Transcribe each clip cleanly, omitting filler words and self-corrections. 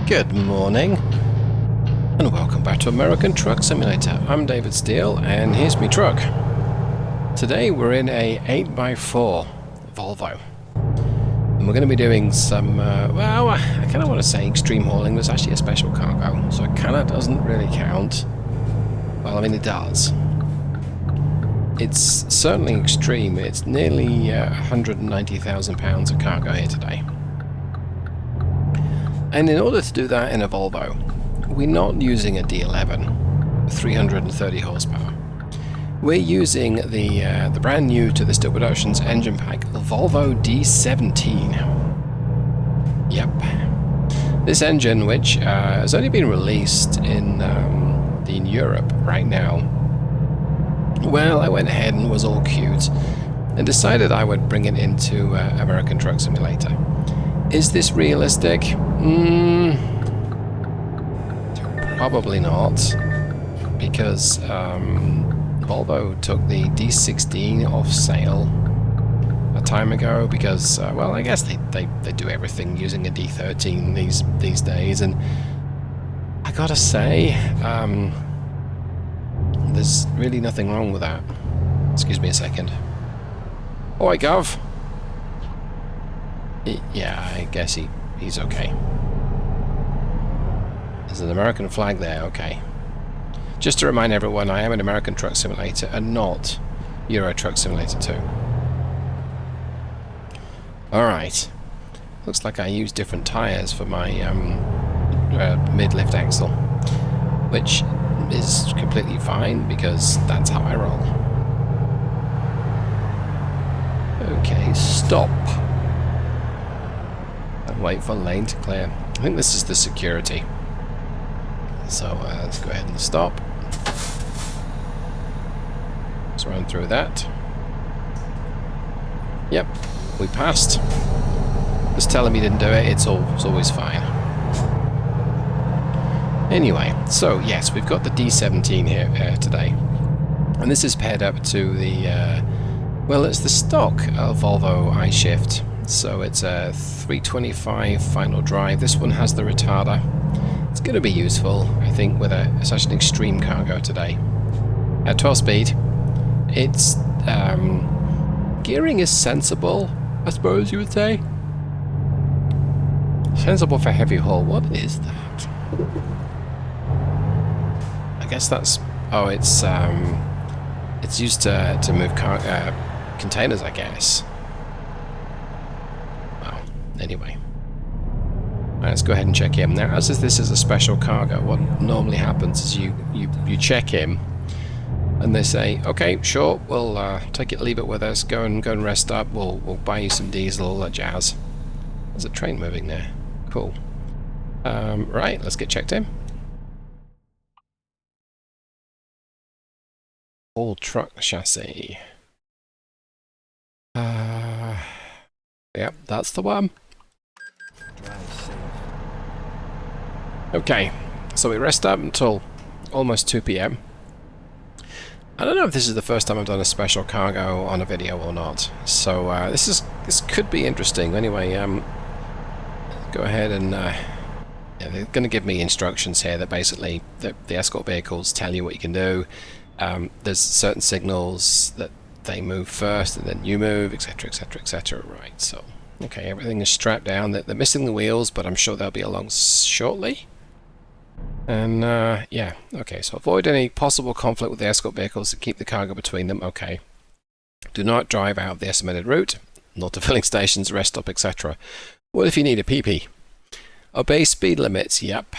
Good morning, and welcome back to American Truck Simulator. I'm David Steele, and here's my truck. Today we're in a 8x4 Volvo, and we're going to be doing some, well, I kind of want to say extreme hauling. There's actually a special cargo, so it kind of doesn't really count. Well, I mean, it does. It's certainly extreme. It's nearly 190,000 pounds of cargo here today. And in order to do that in a Volvo, we're not using a D11 with 330 horsepower. We're using the brand new to the Stillwood Oceans engine pack, the Volvo D17. Yep. This engine, which has only been released in Europe right now, well, I went ahead and was all cute and decided I would bring it into American Truck Simulator. Is this realistic? Probably not, because Volvo took the D16 off sale a time ago because, well, I guess they do everything using a D13 these days, and I gotta say, there's really nothing wrong with that. Excuse me a second. Oi, Gov. Yeah, I guess he's okay. There's an American flag there, okay. Just to remind everyone, I am an American Truck Simulator and not Euro Truck Simulator 2. Alright. Looks like I use different tyres for my mid-lift axle, which is completely fine because that's how I roll. Okay, stop. Wait for lane to clear. I think this is the security. So let's go ahead and stop. Let's run through that. Yep, we passed. Just tell him he didn't do it. It's always fine. Anyway, so yes, we've got the D17 here today, and this is paired up to the well, it's the stock Volvo iShift. So it's a 325 final drive. This one has the retarder. It's going to be useful, I think, with such an extreme cargo today. At 12 speed, it's gearing is sensible, I suppose you would say. Sensible for heavy haul. What is that? I guess that's it's used to move containers, I guess. Anyway, let's go ahead and check him. Now, as this is a special cargo, what normally happens is you check him, and they say, okay, sure, we'll take it, leave it with us, go and rest up. We'll buy you some diesel, all that jazz. There's a train moving there. Cool. Right, let's get checked in. All truck chassis. Yep, that's the one. Okay, so we rest up until almost 2 PM. I don't know if this is the first time I've done a special cargo on a video or not, so this could be interesting. Anyway, go ahead and yeah, they're going to give me instructions here that basically the escort vehicles tell you what you can do. There's certain signals that they move first and then you move, etc, etc, etc. Right, so okay, everything is strapped down. They're missing the wheels, but I'm sure they'll be along shortly. And yeah, okay, so avoid any possible conflict with the escort vehicles and keep the cargo between them. Okay. Do not drive out of the estimated route, not to filling stations, rest stop, etc. What if you need a PP? Obey speed limits, yep.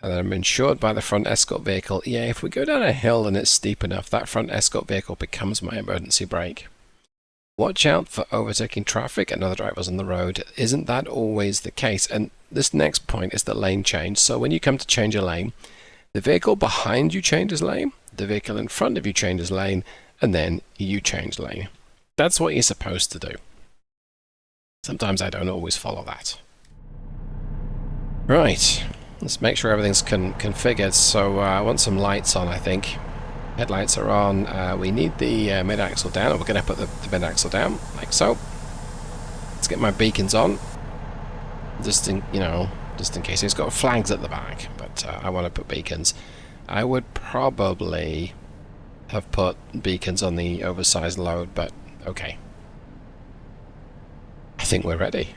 And I'm insured by the front escort vehicle. Yeah, if we go down a hill and it's steep enough, that front escort vehicle becomes my emergency brake. Watch out for overtaking traffic and other drivers on the road. Isn't that always the case? And this next point is the lane change. So when you come to change a lane, the vehicle behind you changes lane, the vehicle in front of you changes lane, and then you change lane. That's what you're supposed to do. Sometimes I don't always follow that. Right. Let's make sure everything's configured. So I want some lights on, I think. Headlights are on. We need the mid-axle down. We're going to put the mid-axle down, like so. Let's get my beacons on. Just in, just in case. It's got flags at the back, but I want to put beacons. I would probably have put beacons on the oversized load, but okay. I think we're ready.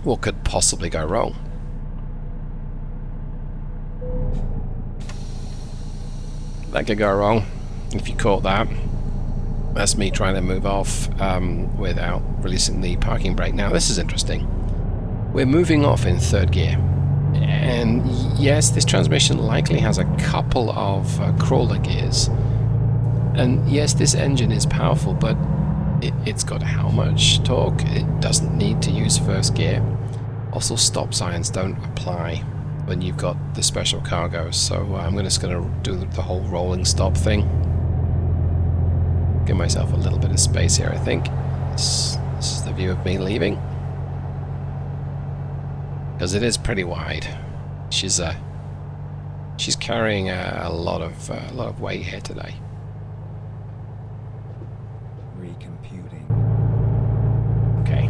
What could possibly go wrong? That could go wrong. If you caught that, that's me trying to move off without releasing the parking brake. Now this is interesting. We're moving off in third gear, and yes, this transmission likely has a couple of crawler gears, and yes, this engine is powerful, but it's got how much torque? It doesn't need to use first gear. Also, stop signs don't apply when you've got the special cargo, so I'm just going to do the whole rolling stop thing. Give myself a little bit of space here, I think. This is the view of me leaving, because it is pretty wide. She's carrying a lot of weight here today. Recomputing. Okay.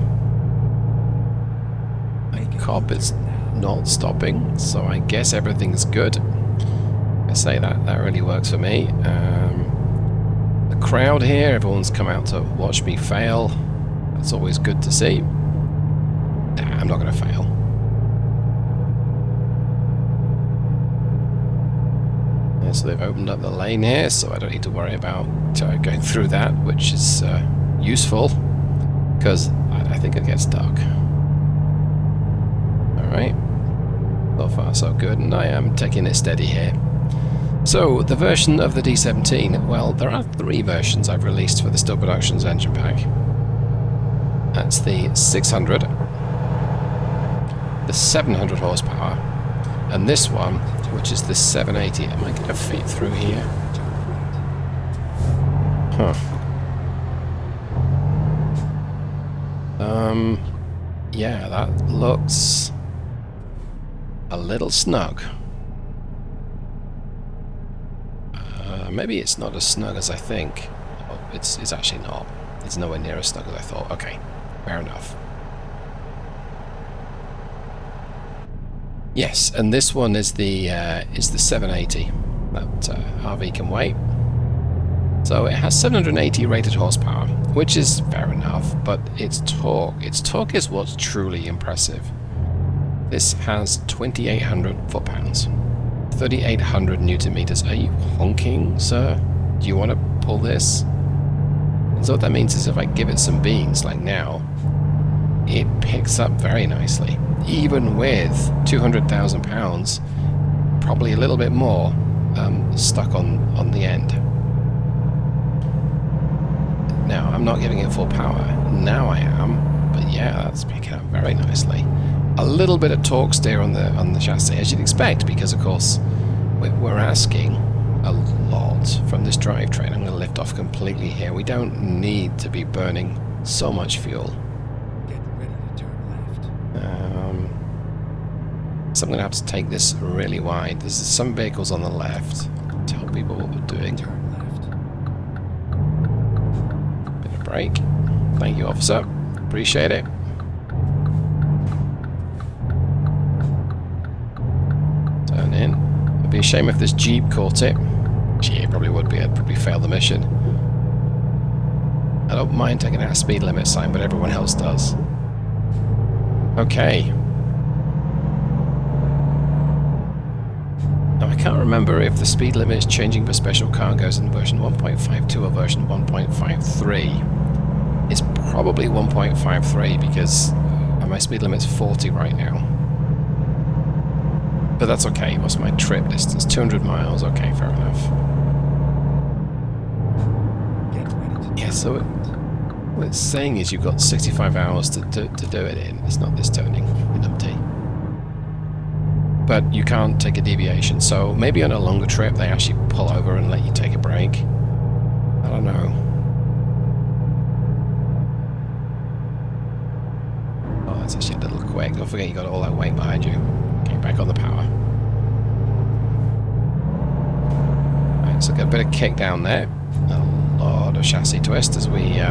The cop is not stopping, so I guess everything's good. I say that really works for me. The crowd here, everyone's come out to watch me fail. That's always good to see. Nah, I'm not going to fail. Yeah, so they've opened up the lane here, so I don't need to worry about going through that, which is useful, because I think it gets dark. Alright. So far so good, and I am taking it steady here. So, the version of the D17, well, there are 3 versions I've released for the Still Productions engine pack. That's the 600, the 700 horsepower, and this one, which is the 780. Am I going to fit through here? Huh. Yeah, that looks a little snug. Maybe it's not as snug as I think. Oh, it's actually not. It's nowhere near as snug as I thought. Okay, fair enough. Yes, and this one is the 780 that RV can wait. So it has 780 rated horsepower, which is fair enough, but its torque is what's truly impressive. This has 2,800 foot-pounds. 3,800 newton meters. Are you honking, sir? Do you want to pull this? And so what that means is if I give it some beans, like now, it picks up very nicely. Even with 200,000 pounds, probably a little bit more, stuck on the end. Now, I'm not giving it full power. Now I am, but yeah, that's picking up very nicely. A little bit of torque steer on the chassis, as you'd expect, because of course we're asking a lot from this drivetrain. I'm going to lift off completely here. We don't need to be burning so much fuel. Get ready to turn left. So I'm going to have to take this really wide. There's some vehicles on the left. Tell people what we're doing. Turn left. Bit of brake. Thank you, officer. Appreciate it. Turn in. It'd be a shame if this Jeep caught it. Gee, it probably would be. I'd probably fail the mission. I don't mind taking out a speed limit sign, but everyone else does. Okay. Now I can't remember if the speed limit is changing for special cargoes in version 1.52 or version 1.53. It's probably 1.53 because my speed limit's 40 right now. But that's okay. What's my trip distance? 200 miles. Okay, fair enough. Get ready to Yeah, so what it's saying is you've got 65 hours to do it in. It's not this turning in empty. But you can't take a deviation. So maybe on a longer trip they actually pull over and let you take a break. I don't know. Oh, that's actually a little quick. Don't forget you got all that weight behind you. Okay, back on the power. Right, so got a bit of kick down there. A lot of chassis twist as we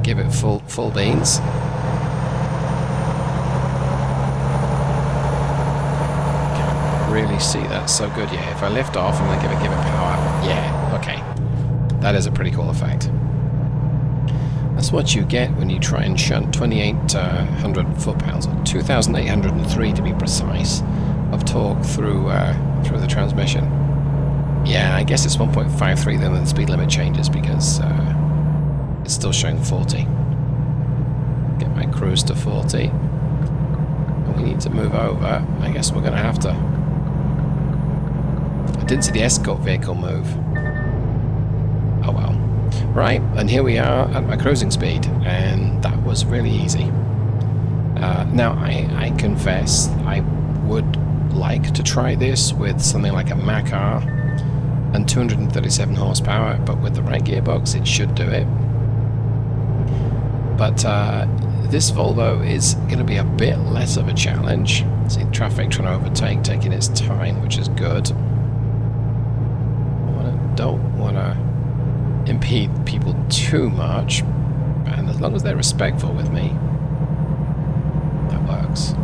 give it full beans. really see that so good. Yeah, if I lift off and then give it power, yeah, okay. That is a pretty cool effect. That's what you get when you try and shunt 2,800 foot-pounds, or 2,803 to be precise, of torque through the transmission. Yeah, I guess it's 1.53 then when the speed limit changes, because it's still showing 40. Get my cruise to 40. And we need to move over. I guess we're going to have to. I didn't see the escort vehicle move. Oh well. Right, and here we are at my cruising speed, and that was really easy. Now, I confess I would like to try this with something like a Mac R and 237 horsepower, but with the right gearbox it should do it. But this Volvo is going to be a bit less of a challenge. See traffic trying to overtake, taking its time, which is good. I don't want to impede people too much, and as long as they're respectful with me, that works.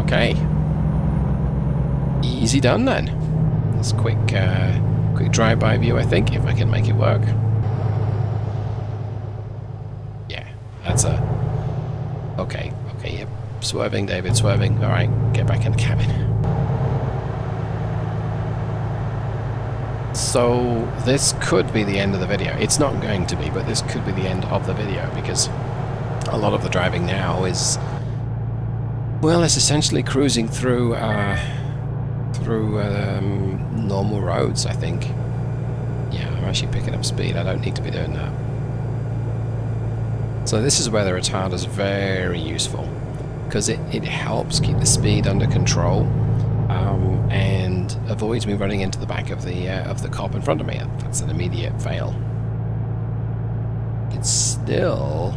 Okay, easy done then. That's quick drive-by view, I think, if I can make it work. Yeah, that's a okay, yep. Swerving, David, swerving. All right, get back in the cabin. So this could be the end of the video. It's not going to be, but this could be the end of the video, because a lot of the driving now is, well, it's essentially cruising through normal roads, I think. Yeah, I'm actually picking up speed. I don't need to be doing that. So this is where the retarder is very useful, because it helps keep the speed under control. And avoids me running into the back of the cop in front of me. That's an immediate fail. We're still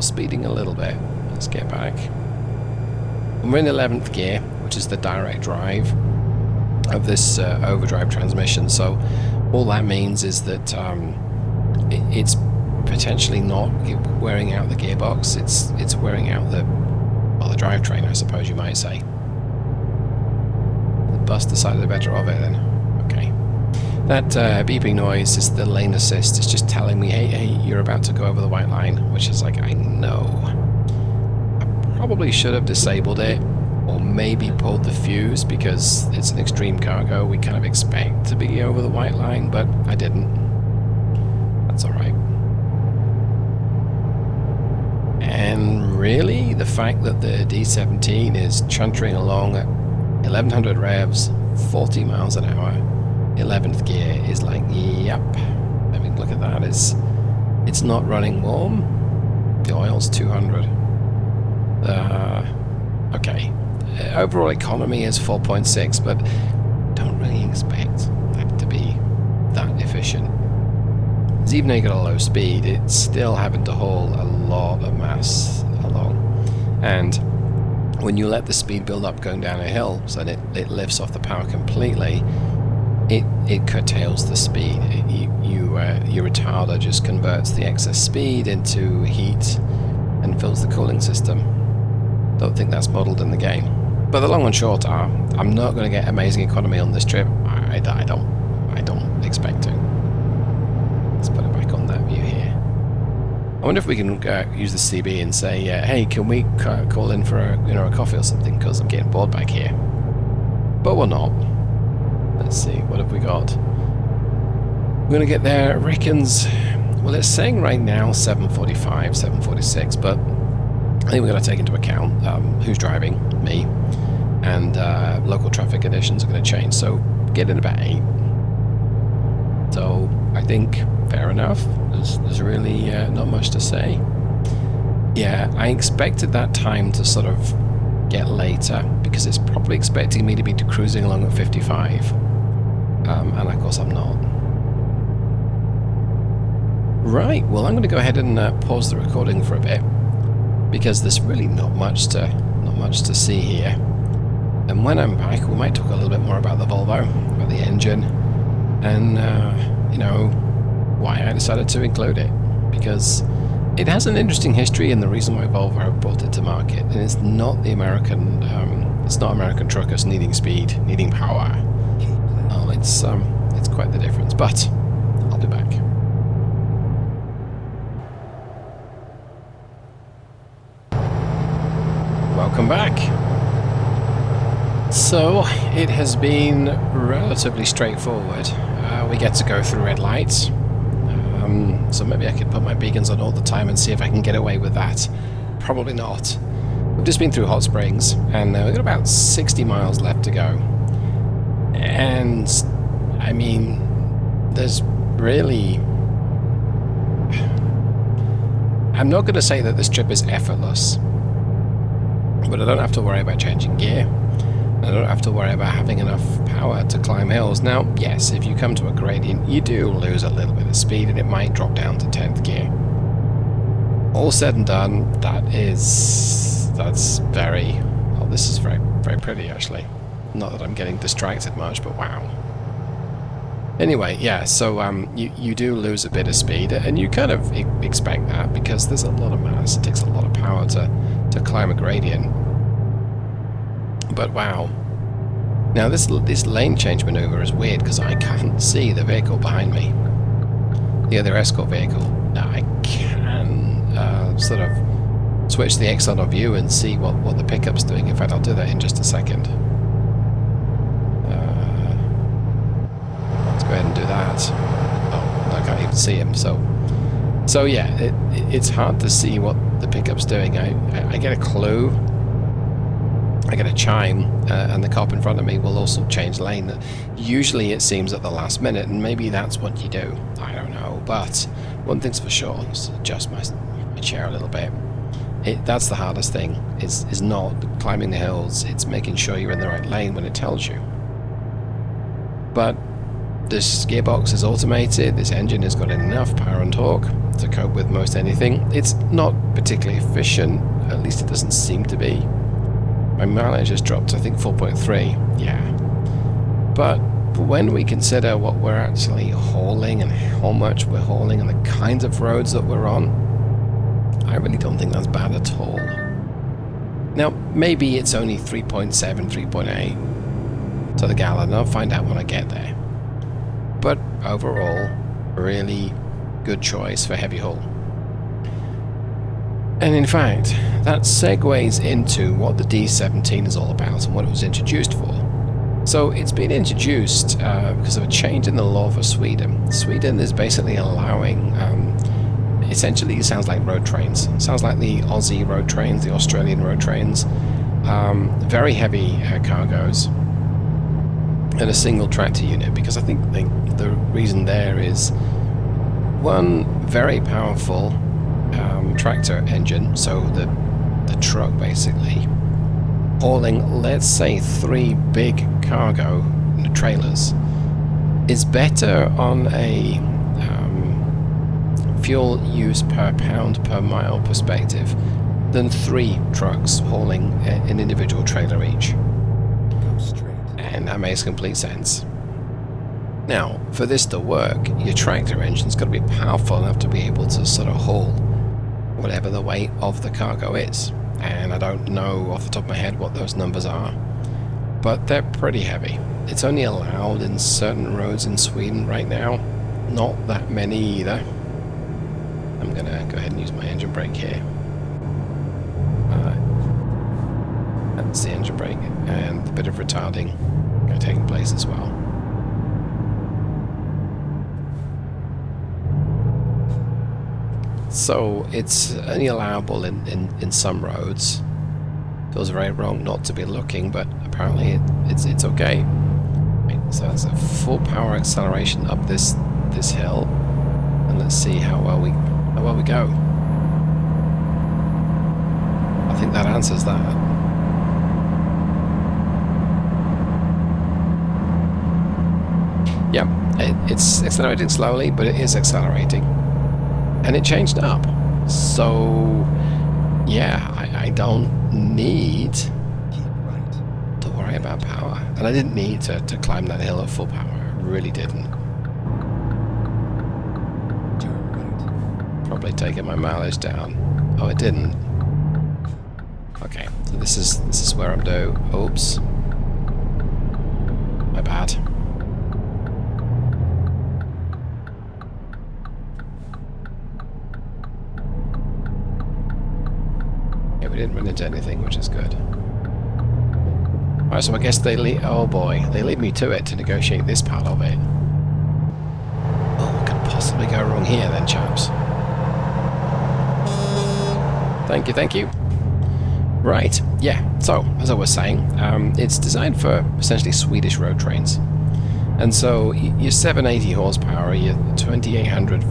speeding a little bit. Let's get back. And we're in 11th gear, which is the direct drive of this overdrive transmission. So all that means is that it's potentially not wearing out the gearbox. It's wearing out the drivetrain, I suppose you might say. Bus decided the better of it then. Okay. That beeping noise is the lane assist. It's just telling me, hey, you're about to go over the white line, which is like, I know. I probably should have disabled it, or maybe pulled the fuse, because it's an extreme cargo. We kind of expect to be over the white line, but I didn't. That's alright. And really, the fact that the D17 is chuntering along at 1100 revs, 40 miles an hour, 11th gear is like, yep. I mean, look at that. It's not running warm. The oil's 200. Okay. Overall economy is 4.6, but don't really expect that to be that efficient. Because even though you got a low speed, it's still having to haul a lot of mass along. And when you let the speed build up going down a hill, so that it lifts off the power completely, it curtails the speed. Your retarder just converts the excess speed into heat and fills the cooling system. Don't think that's modeled in the game. But the long and short are, I'm not going to get amazing economy on this trip. I don't expect to. Let's put it back on that view here. I wonder if we can use the CB and say, hey, can we call in for a coffee or something, because I'm getting bored back here. But we're not. Let's see, what have we got? We're going to get there, it reckons, well, it's saying right now 7:45, 7:46, but I think we're going to take into account who's driving, me, and local traffic conditions are going to change, so get in about 8. So I think fair enough. There's really not much to say. Yeah, I expected that time to sort of get later, because it's probably expecting me to be cruising along at 55. And of course I'm not. Right, well, I'm going to go ahead and pause the recording for a bit, because there's really not much to see here. And when I'm back, we might talk a little bit more about the Volvo, about the engine, and you know, why I decided to include it, because it has an interesting history, and the reason why Volvo brought it to market, and it's not the American It's not American truckers needing speed, needing power. Keep left. Oh, it's quite the difference. But I'll be back. Welcome back. So it has been relatively straightforward. We get to go through red lights. So maybe I could put my beacons on all the time and see if I can get away with that. Probably not. We've just been through Hot Springs, and we've got about 60 miles left to go. And, I mean, there's really... I'm not going to say that this trip is effortless, but I don't have to worry about changing gear. I don't have to worry about having enough power to climb hills. Now, yes, if you come to a gradient, you do lose a little bit of speed, and it might drop down to 10th gear. All said and done, that's very... Oh, this is very, very pretty, actually. Not that I'm getting distracted much, but wow. Anyway, yeah, so you do lose a bit of speed, and you kind of expect that because there's a lot of mass. It takes a lot of power to climb a gradient. But wow. Now this lane change maneuver is weird because I can't see the vehicle behind me. The other escort vehicle. Now I can sort of switch the X on view and see what the pickup's doing. In fact, I'll do that in just a second. Let's go ahead and do that. Oh, I can't even see him. So yeah, it's hard to see what the pickup's doing. I get a clue. I get a chime, and the cop in front of me will also change lane. Usually it seems at the last minute, and maybe that's what you do. I don't know, but one thing's for sure, just adjust my chair a little bit. That's the hardest thing, is not climbing the hills, it's making sure you're in the right lane when it tells you. But this gearbox is automated, this engine has got enough power and torque to cope with most anything. It's not particularly efficient, at least it doesn't seem to be. My mileage has dropped to, I think, 4.3, yeah. But when we consider what we're actually hauling and how much we're hauling and the kinds of roads that we're on, I really don't think that's bad at all. Now, maybe it's only 3.7, 3.8 to the gallon. I'll find out when I get there. But overall, really good choice for heavy haul. And in fact, that segues into what the D17 is all about and what it was introduced for. So it's been introduced because of a change in the law for Sweden. Sweden is basically allowing, essentially it sounds like road trains. It sounds like the Aussie road trains, the Australian road trains, very heavy cargoes, and a single tractor unit, because I think the reason there is, one, very powerful tractor engine, so the truck basically hauling, let's say, 3 big cargo trailers is better on a fuel use per pound per mile perspective than 3 trucks hauling an individual trailer each. Go straight. And that makes complete sense. Now, for this to work, your tractor engine's got to be powerful enough to be able to sort of haul whatever the weight of the cargo is. And I don't know off the top of my head what those numbers are, but they're pretty heavy. It's only allowed in certain roads in Sweden right now, not that many either. I'm gonna go ahead and use my engine brake here. That's the engine brake, and a bit of retarding taking place as well. So it's only allowable in some roads. Feels very wrong not to be looking, but apparently it's okay. Right, so it's a full power acceleration up this hill, and let's see how well we go. I think that answers that. Yeah, it's accelerating slowly, but it is accelerating. And it changed up. So, yeah, I don't need Keep right. to worry about power. And I didn't need to climb that hill at full power. I really didn't. Turn right. Probably taking my mileage down. Oh, it didn't. Okay, So this is where I'm due. Oops. My bad. Yeah, we didn't run into anything, which is good. Alright, so I guess they lead... Oh boy, they lead me to it to negotiate this part of it. Oh, what could possibly go wrong here then, chaps? Thank you, thank you. Right, yeah, so, as I was saying, it's designed for essentially Swedish road trains. And so, your 780 horsepower, your 2800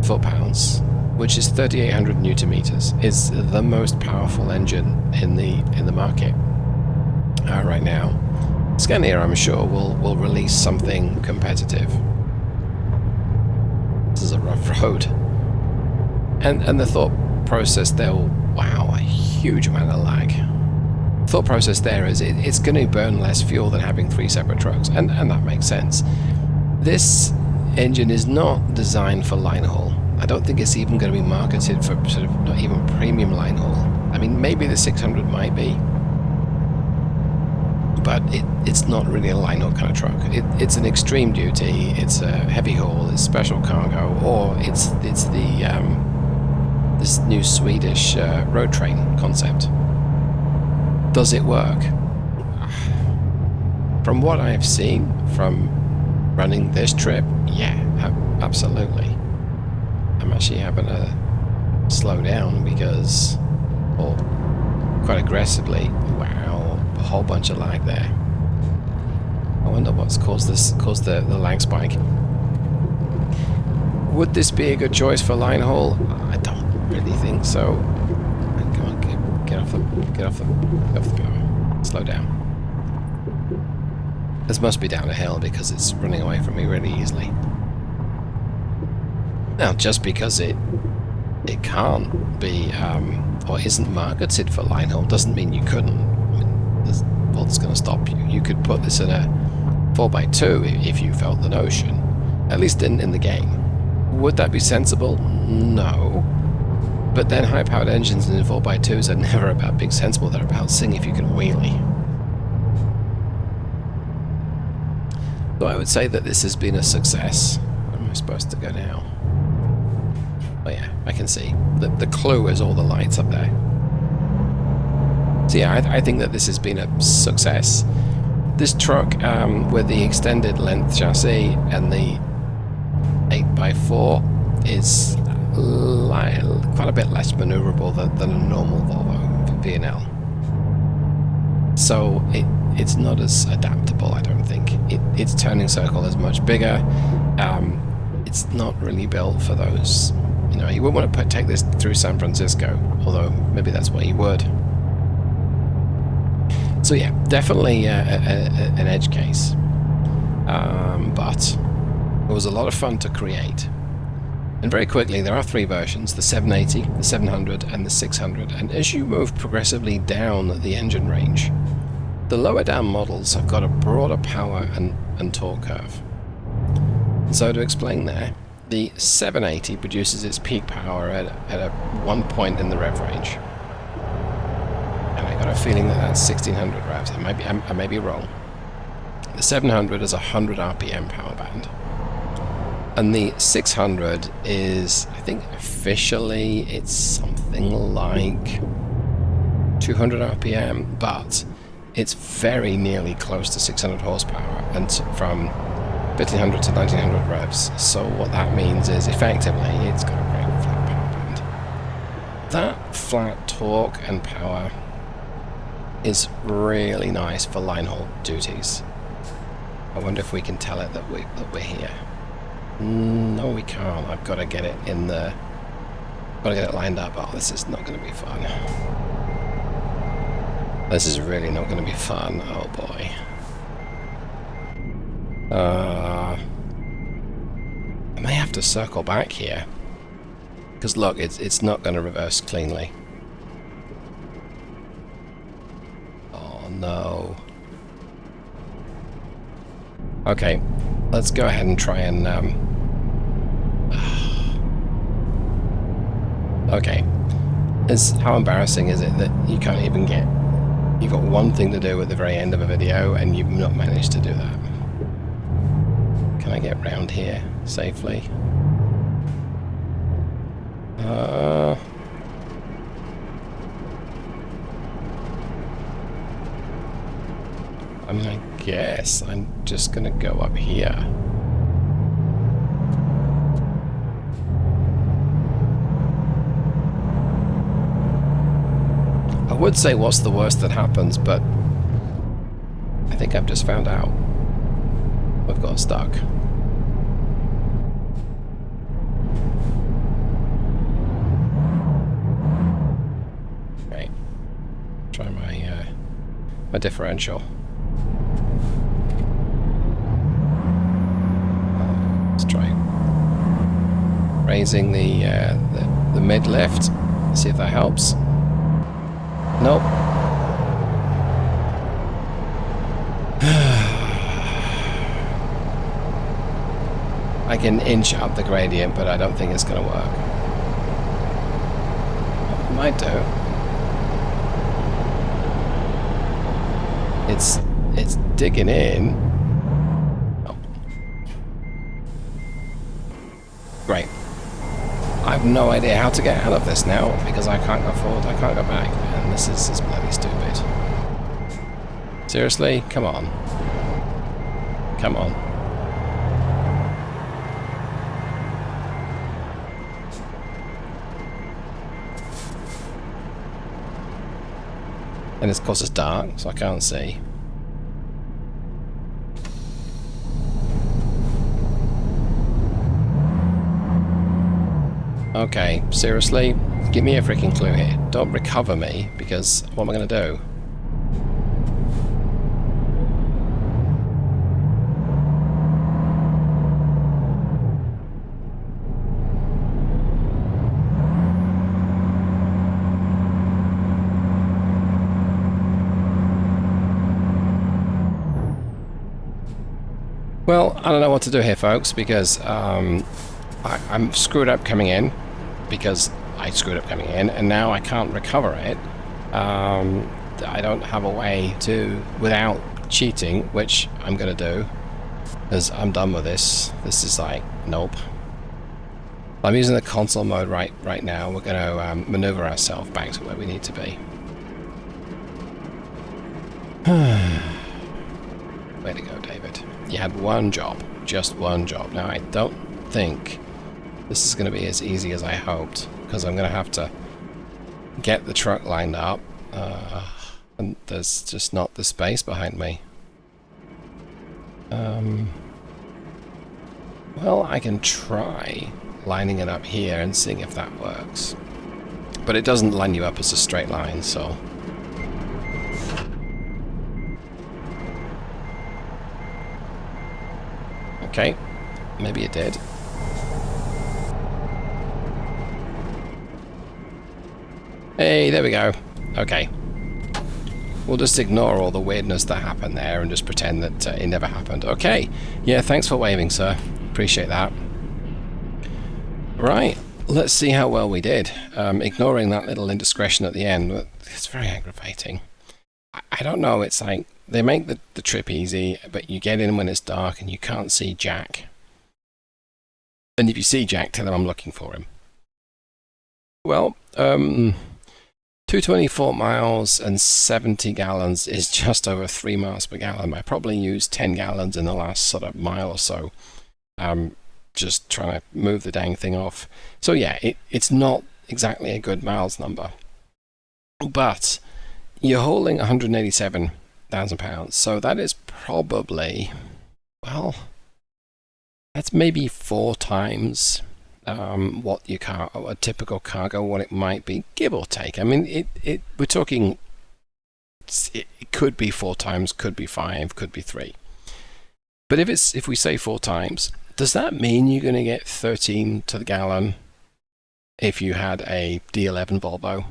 foot-pounds, which is 3800 newton meters, is the most powerful engine in the market right now. Scania, I'm sure, will release something competitive. This is a rough road. And the thought process there, wow, a huge amount of lag. Thought process there is it's going to burn less fuel than having 3 separate trucks, and that makes sense. This engine is not designed for line haul. I don't think it's even going to be marketed for sort of not even premium line haul. I mean, maybe the 600 might be, but it's not really a line haul kind of truck. It's an extreme duty, it's a heavy haul, it's special cargo, or it's the this new Swedish road train concept. Does it work? From what I've seen from running this trip, yeah, absolutely. I'm actually having to slow down because, or quite aggressively, wow, a whole bunch of lag there. I wonder what's caused the lag spike. Would this be a good choice for line haul? I don't really think so. Come on, get off the power. Slow down. This must be down a hill because it's running away from me really easily. Now, just because it can't be or isn't marketed for line haul doesn't mean you couldn't. I mean, what's going to stop you? You could put this in a 4x2 if you felt the notion, at least in the game. Would that be sensible? No. But then high-powered engines in 4x2s are never about being sensible, they're about seeing if you can wheelie. So I would say that this has been a success. Where am I supposed to go now? Oh yeah, I can see. The clue is all the lights up there. So yeah, I think that this has been a success. This truck with the extended length chassis and the 8x4 is quite a bit less maneuverable than a normal Volvo V&L. So it's not as adaptable, I don't think. Its turning circle is much bigger. It's not really built for those. You know, you wouldn't want to take this through San Francisco, although maybe that's what you would. So yeah, definitely an edge case. But it was a lot of fun to create. And very quickly, there are 3 versions, the 780, the 700, and the 600. And as you move progressively down the engine range, the lower down models have got a broader power and torque curve. So to explain there, the 780 produces its peak power at one point in the rev range. And I got a feeling that that's 1600 revs. I may be wrong. The 700 is 100 RPM power band. And the 600 is, I think officially it's something like 200 RPM, but it's very nearly close to 600 horsepower and from 1500 to 1900 revs. So what that means is effectively it's got a great flat power band. That flat torque and power is really nice for line haul duties. I wonder if we can tell it that we're here. No, we can't. I've got to get it in the... got to get it lined up. Oh, this is not going to be fun. This is really not going to be fun. Oh, boy. I may have to circle back here. Because, look, it's not going to reverse cleanly. Oh, no. Okay, let's go ahead and try and... Okay. How embarrassing is it that you can't even get... You've got one thing to do at the very end of a video and you've not managed to do that. Can I get round here safely? I mean, I guess I'm just gonna go up here. I would say what's the worst that happens, but I think I've just found out. We've got stuck. Right. Try my differential. Let's try raising the mid lift. See if that helps. Nope. I can inch up the gradient, but I don't think it's going to work. It might do. It's digging in. Oh. Great. I have no idea how to get out of this now because I can't go forward, I can't go back, and this is bloody stupid. Seriously? Come on. Come on. And of course it's dark, so I can't see. Okay, seriously? Give me a freaking clue here. Don't recover me, because what am I going to do? Well, I don't know what to do here, folks, because I'm screwed up coming in, because I screwed up coming in, and now I can't recover it. I don't have a way to, without cheating, which I'm going to do, because I'm done with this. This is like, nope. I'm using the console mode right now. We're going to maneuver ourselves back to where we need to be. Way to go, David. You had one job, just one job. Now, I don't think this is going to be as easy as I hoped, because I'm going to have to get the truck lined up, and there's just not the space behind me. Well, I can try lining it up here and seeing if that works. But it doesn't line you up as a straight line, so... Okay, maybe it did. Hey, there we go. Okay. We'll just ignore all the weirdness that happened there and just pretend that it never happened. Okay. Yeah, thanks for waving, sir. Appreciate that. Right. Let's see how well we did. Ignoring that little indiscretion at the end, it's very aggravating. I don't know, it's like, they make the trip easy, but you get in when it's dark and you can't see Jack. And if you see Jack, tell him I'm looking for him. Well, 224 miles and 70 gallons is just over 3 miles per gallon. I probably used 10 gallons in the last sort of mile or so. Just trying to move the dang thing off. So yeah, it's not exactly a good miles number. But you're holding 187,000 pounds, so that is probably, well, that's maybe 4 times what your a typical cargo, what it might be, give or take. I mean, we're talking, it could be 4 times, could be 5, could be 3. But if we say 4 times, does that mean you're going to get 13 to the gallon if you had a D11 Volvo?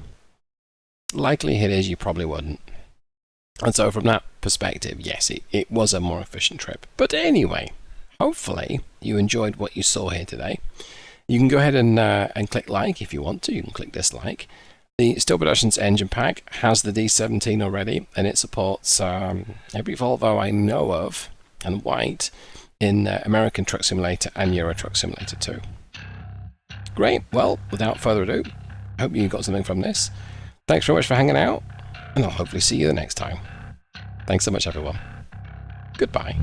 Likelihood is you probably wouldn't. And so from that perspective, yes, it was a more efficient trip. But anyway, hopefully you enjoyed what you saw here today. You can go ahead and click like if you want to. You can click dislike. The Steel Productions engine pack has the D17 already, and it supports every Volvo I know of, and white, in American Truck Simulator and Euro Truck Simulator 2. Great, well, without further ado, I hope you got something from this. Thanks very much for hanging out, and I'll hopefully see you the next time. Thanks so much, everyone. Goodbye.